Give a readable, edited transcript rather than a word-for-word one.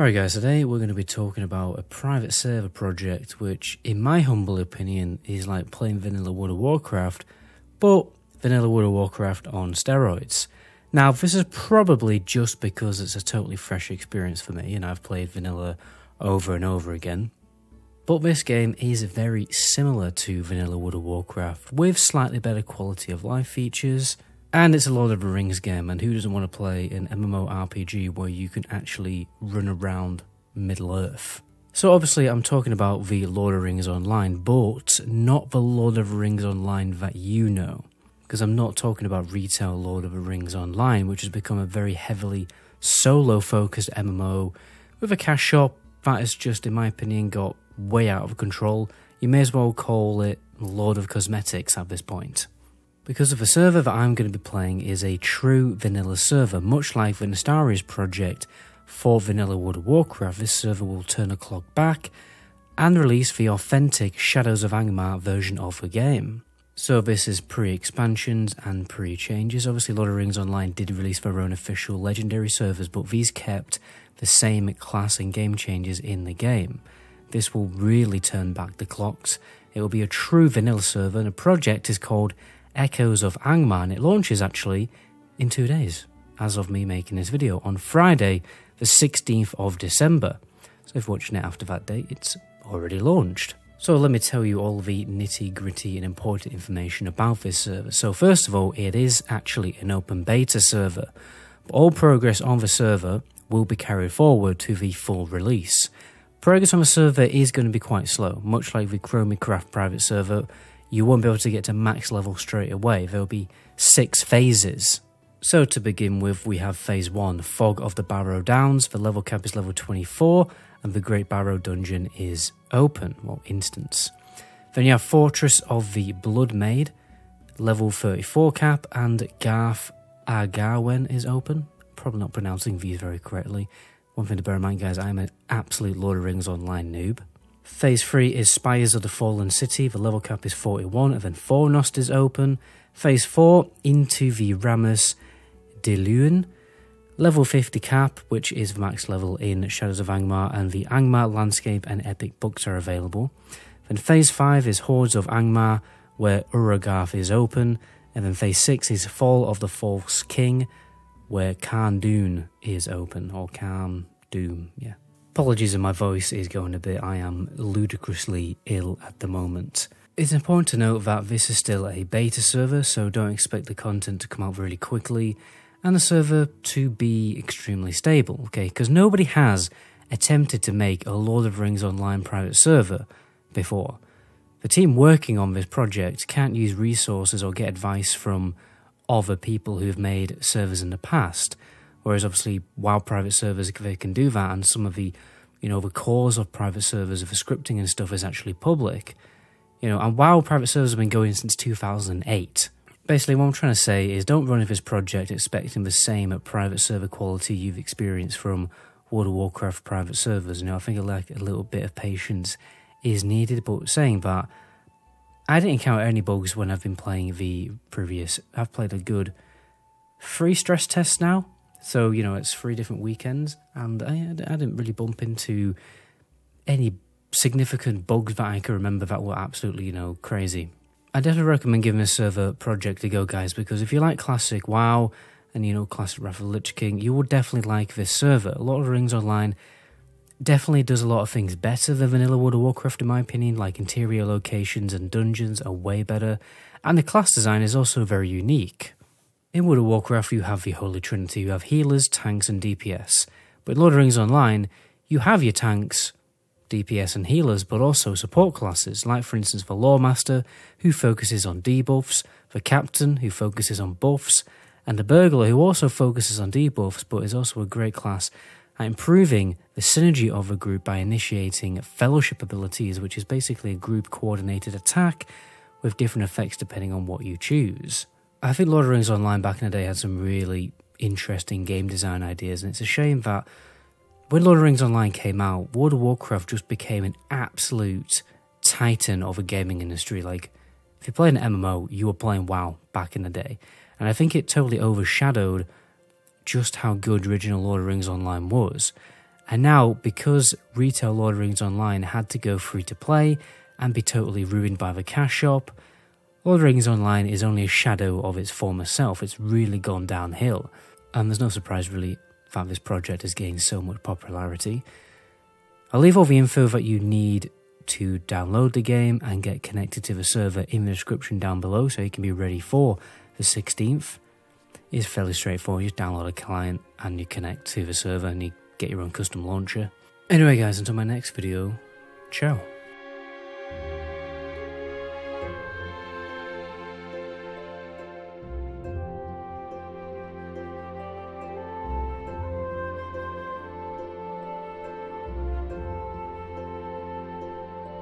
Alright guys, today we're going to be talking about a private server project which, in my humble opinion, is like playing vanilla World of Warcraft, but vanilla World of Warcraft on steroids. Now, this is probably just because it's a totally fresh experience for me, and I've played vanilla over and over again. But this game is very similar to vanilla World of Warcraft, with slightly better quality of life features. And it's a Lord of the Rings game, and who doesn't want to play an MMORPG where you can actually run around Middle-earth? So obviously I'm talking about the Lord of the Rings Online, but not the Lord of the Rings Online that you know. Because I'm not talking about retail Lord of the Rings Online, which has become a very heavily solo-focused MMO with a cash shop that has just, in my opinion, got way out of control. You may as well call it Lord of Cosmetics at this point. Because of the server that I'm going to be playing is a true vanilla server, much like the Steroids project for vanilla World of Warcraft. This server will turn the clock back and release the authentic Shadows of Angmar version of the game. So this is pre-expansions and pre-changes. Obviously Lord of the Rings Online did release their own official legendary servers, but these kept the same class and game changes in the game. This will really turn back the clocks. It will be a true vanilla server, and the project is called Echoes of Angmar, and it launches actually in 2 days, as of me making this video, on Friday the 16th of December. So if you're watching it after that date, it's already launched. So let me tell you all the nitty gritty and important information about this server. So first of all, it is actually an open beta server, but all progress on the server will be carried forward to the full release. Progress on the server is going to be quite slow, much like the Chromicraft private server. You won't be able to get to max level straight away. There will be 6 phases. So to begin with, we have phase 1, Fog of the Barrow Downs. The level cap is level 24, and the Great Barrow Dungeon is open, well, instance. Then you have Fortress of the Blood Maid, level 34 cap, and Garth Argawen is open. Probably not pronouncing these very correctly. One thing to bear in mind, guys, I'm an absolute Lord of the Rings Online noob. Phase 3 is Spires of the Fallen City, the level cap is 41, and then Fornost is open. Phase 4, Into the Ramus de Lune, level 50 cap, which is the max level in Shadows of Angmar, and the Angmar landscape and epic books are available. Then Phase 5 is Hordes of Angmar, where Uragarth is open, and then Phase 6 is Fall of the False King, where Khan Dune is open, or Khan Doom, yeah. Apologies if my voice is going a bit, I am ludicrously ill at the moment. It's important to note that this is still a beta server, so don't expect the content to come out really quickly, and the server to be extremely stable, okay? Because nobody has attempted to make a Lord of the Rings Online private server before. The team working on this project can't use resources or get advice from other people who have made servers in the past. Whereas obviously WoW private servers, they can do that, and some of the, the cores of private servers, the scripting and stuff is actually public. And WoW private servers have been going since 2008. Basically what I'm trying to say is don't run into this project expecting the same private server quality you've experienced from World of Warcraft private servers. I think like a little bit of patience is needed, but saying that, I didn't encounter any bugs when I've been playing the previous. I've played a good 3 stress tests now. So, it's 3 different weekends, and I didn't really bump into any significant bugs that I can remember that were absolutely, crazy. I definitely recommend giving this server project a go, guys, because if you like classic WoW and, classic Wrath of the Lich King, you will definitely like this server. Lord of the Rings Online definitely does a lot of things better than vanilla World of Warcraft, in my opinion, like interior locations and dungeons are way better, and the class design is also very unique. In World of Warcraft, you have the Holy Trinity. You have healers, tanks, and DPS. But in Lord of the Rings Online, you have your tanks, DPS, and healers, but also support classes, like, for instance, the Lawmaster, who focuses on debuffs, the Captain, who focuses on buffs, and the Burglar, who also focuses on debuffs, but is also a great class at improving the synergy of a group by initiating Fellowship abilities, which is basically a group-coordinated attack with different effects depending on what you choose. I think Lord of the Rings Online back in the day had some really interesting game design ideas, and it's a shame that when Lord of the Rings Online came out, World of Warcraft just became an absolute titan of a gaming industry. Like, if you're playing an MMO, you were playing WoW back in the day, and I think it totally overshadowed just how good original Lord of the Rings Online was. And now, because retail Lord of the Rings Online had to go free to play and be totally ruined by the cash shop, Lord of the Rings Online is only a shadow of its former self. It's really gone downhill. And there's no surprise really that this project has gained so much popularity. I'll leave all the info that you need to download the game and get connected to the server in the description down below so you can be ready for the 16th. It's fairly straightforward. You just download a client and you connect to the server and you get your own custom launcher. Anyway guys, until my next video, ciao.